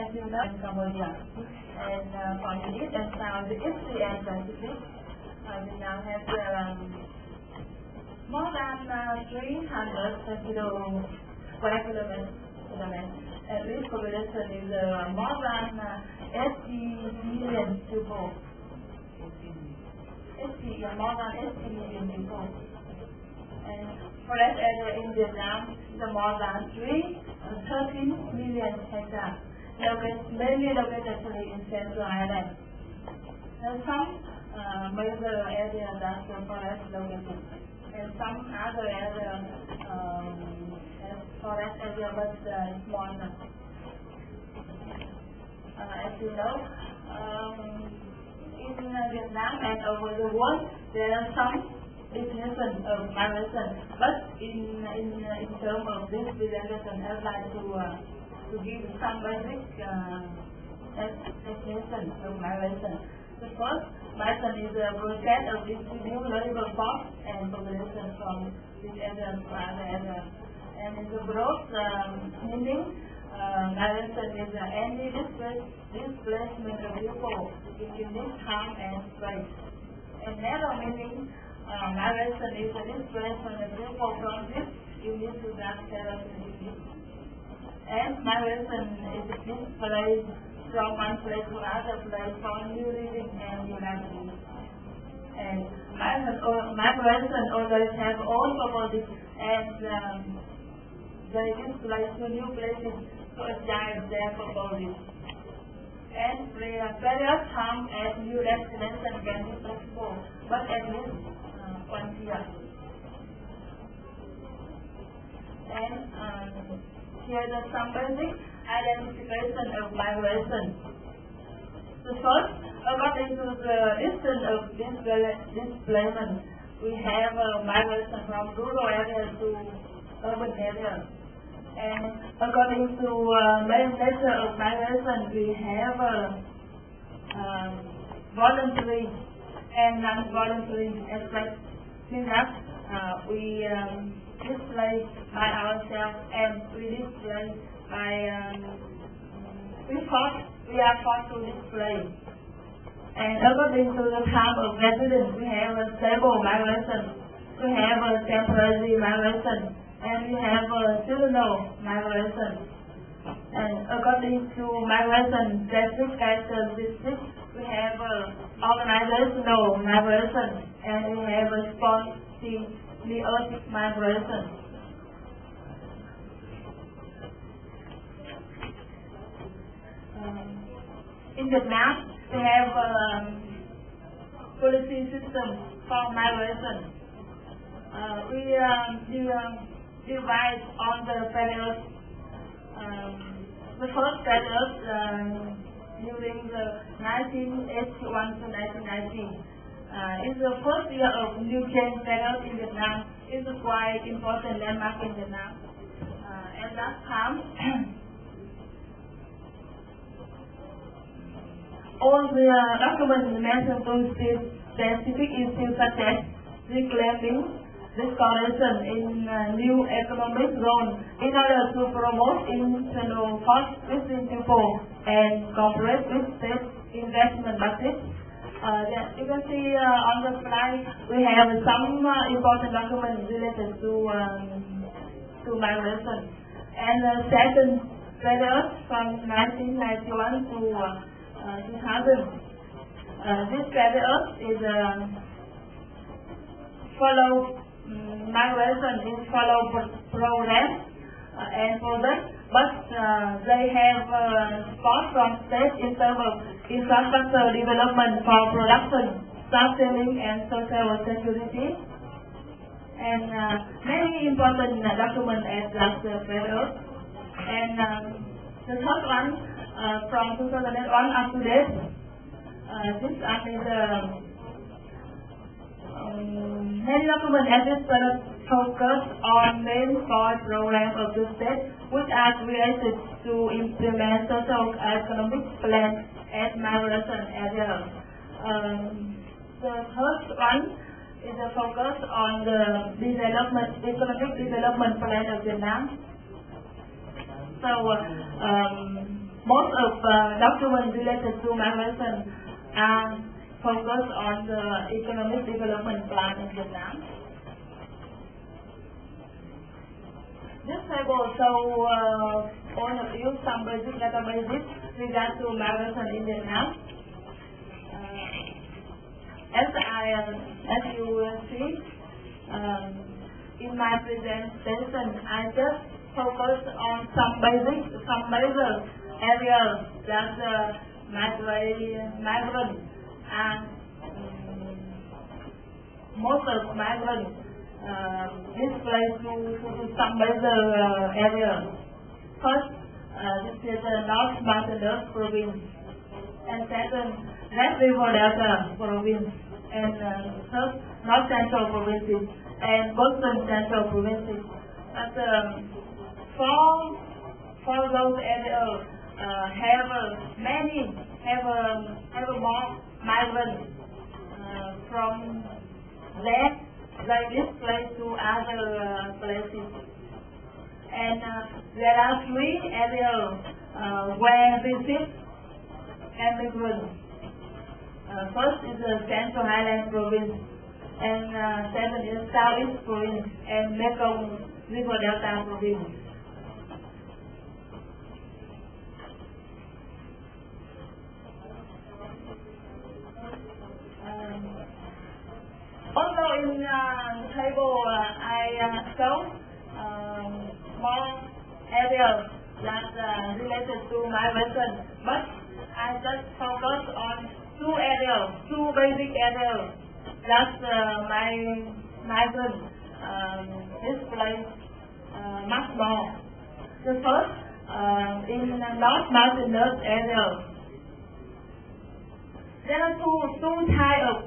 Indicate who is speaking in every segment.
Speaker 1: as you know, in Cambodia. And for the East and South, the East and Pacific, Vietnam has more than 300 square kilometers, and this population is more than 80 million people. More than 80 million people. And forest area in Vietnam is more than 13 million hectares, mainly located in Central Island. There are some major areas that the forest located, and some other areas forest area but smaller. As you know, in Vietnam and over the world, there are some definition of migration, but in terms of this presentation, I would like to give some basic definition of migration. The first, migration is a process of distributing labor force and population from this area to other area. And in the broad meaning, migration is any displacement of people in this time and space. And narrow meaning, migration is a displacement of people from this unit to that unit. And migration is a displacement from one place to another place for new living and new livelihood. And migration always have all purposes, and they displace to new places to achieve their purposes. And various times at new destination can be possible, but at least once a year. And here are some basic identification of migration. The first, according to the distance of displacement, we have migration from rural areas to urban areas. And according to main nature of migration, we have voluntary and non-voluntary aspects. Means that we display by ourselves and we display by we are forced to display. And according to the type of residence, we have a stable migration, we have a temporary migration, and we have a seasonal migration. And according to migration basic characteristics, we have organizational migration, and we have a spontaneous migration. In Vietnam, we have policy system for migration. We divide on the periods. The first period during the 1981 to 1990 is the first year of new change period in Vietnam. It's a quite important landmark in Vietnam. At that time, all the documents mentioned to specific issues such as reclaiming restoration in new economic zone in order to promote internal force within people and cooperate with state investment budget. You can see on the slide we have some important documents related to migration. And the second period from 1991 to 2000. This period is migration is follow program and project, but they have support from state in terms of infrastructure development for production, staff training, and social security. And many important documents at last period. And the third one from 2001 up to date. This is many documents at this period focus on main core program of the state, which are created to implement social economic plan at migration areas. The first one is a focus on the economic development plan of Vietnam. So most of documents related to migration are focused on the economic development plan in Vietnam. This table shows overview some basic databases regarding to migration in Vietnam. As you will see, in my presentation, I just focus on some major areas that migrants and most of migrants displaced to some major areas. First, this is the North Mountainous province, and second, Red River Delta province, and third, North Central provinces, and Western Central provinces. But for those areas have more migrants from there. They displaced to other places. And there are 3 areas where visit immigrants. First is the Central Highland province, and second is Southeast province, and Mekong River Delta province. Also in the table I show more areas that related to migration, but I just focus on 2 areas, 2 basic areas that migrants displaced much more. The first, in the North Mountainous area, there are two types of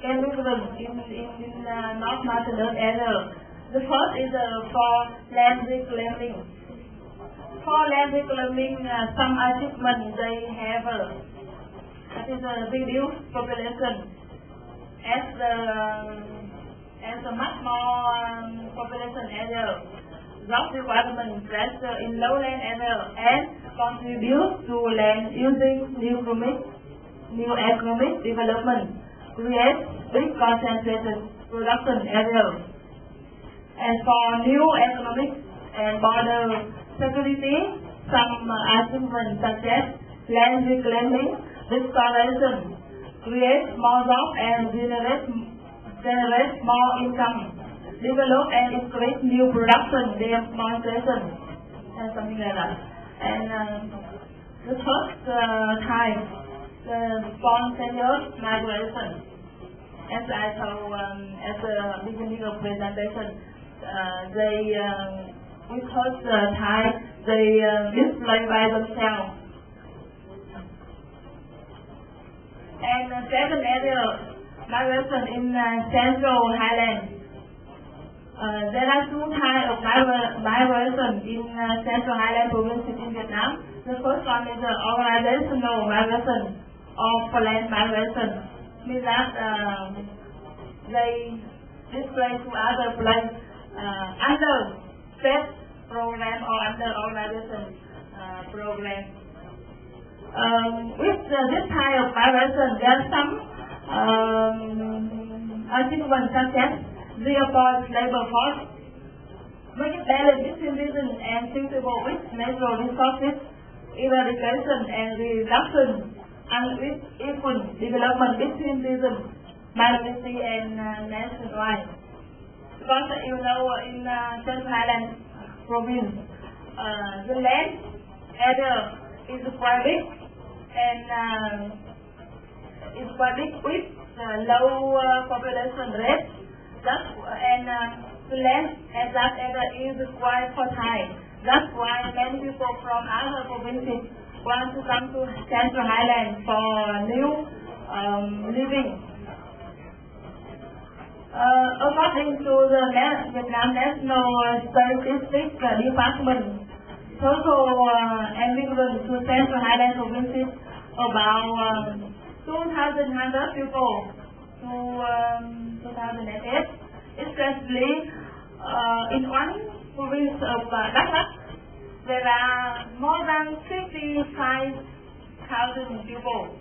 Speaker 1: immigrants in North Mountainous area. The first is for land reclaiming. For land reclaiming, some achievements they have. That is a reduced population. As a much more population area, job requirements lesser in lowland area and contribute to land using new economic development, create big concentrated production areas. And for new economic and border security, some achievements such as land reclaiming, restoration, create more jobs and generate more income, develop and increase new production, demonstration, and something like that. And the first type, the spontaneous migration. As I told at the beginning of presentation, we first type, they display by themselves. And the second area, migration in Central Highland. There are 2 types of migration in Central Highland provinces in Vietnam. The first one is the organizational migration or planned migration, means that they display to other places under state program or under organization program. With this type of migration, there are some achievements such as reinforced labor force, make it balance between region and suitable with natural resources, eradication and reduction, and with equal development between region, minority and nationwide. Because you know in Central Highland province, the land area is quite big and is quite big with low population rate. And the land at that area is quite fertile. That's why many people from other provinces want to come to Central Highland for new living. According to the Vietnam National Statistics Department, total immigrants to Central Highland provinces about 2,100 people to 2008, especially in one province of Đắk Lắk, there are more than 55,000 people